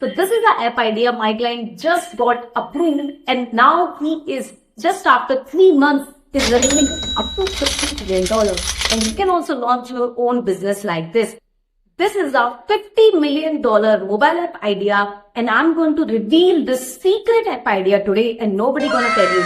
So this is the app idea my client just got approved, and now he is just after 3 months is running up to $50 million. And you can also launch your own business like this. This is a $50 million mobile app idea, and I'm going to reveal this secret app idea today, and nobody gonna tell you.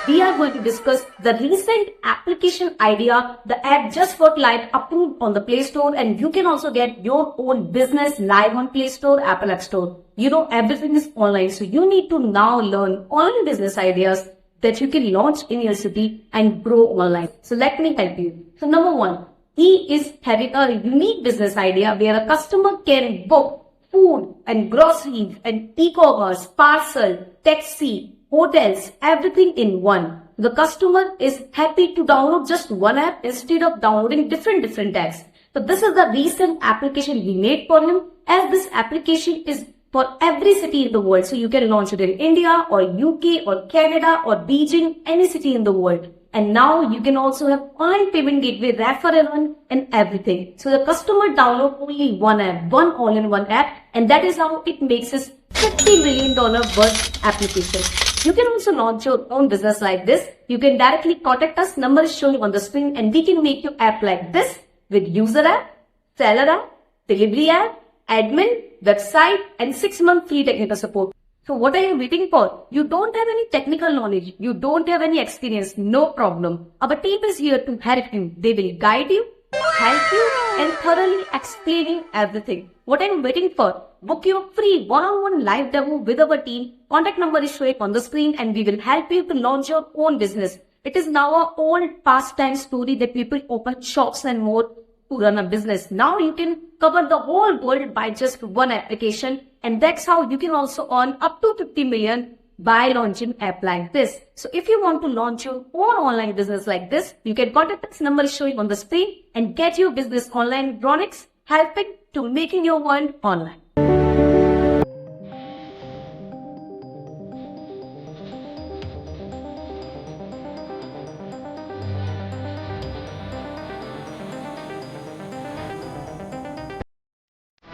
We are going to discuss the recent application idea. The app just got live approved on the Play Store, and you can also get your own business live on Play Store, Apple App Store. You know, everything is online, so you need to now learn online business ideas that you can launch in your city and grow online. So let me help you. So number one, he is having a unique business idea where a customer can book food and groceries and e-commerce, parcel, taxi, hotels, everything in one. The customer is happy to download just one app instead of downloading different apps. So this is the recent application we made for him, as this application is for every city in the world. So you can launch it in India or UK or Canada or Beijing, any city in the world. And now you can also have online payment gateway, referral and everything. So the customer download only one app, one all-in-one app, and that is how it makes his $50 million worth application. You can also launch your own business like this. You can directly contact us. Number is showing on the screen, and we can make your app like this with user app, seller app, delivery app, admin, website, and 6-month free technical support. So what are you waiting for? You don't have any technical knowledge. You don't have any experience. No problem. Our team is here to help you. They will guide you, help you, and thoroughly explaining everything. What are you waiting for? Book your free one-on-one live demo with our team. Contact number is showing on the screen, and we will help you to launch your own business. It is now an old pastime story that people open shops and more to run a business. Now you can cover the whole world by just one application, and that's how you can also earn up to 50 million by launching app like this. So if you want to launch your own online business like this, you can contact us. Number is showing on the screen and get your business online. Ronix helping to making your world online.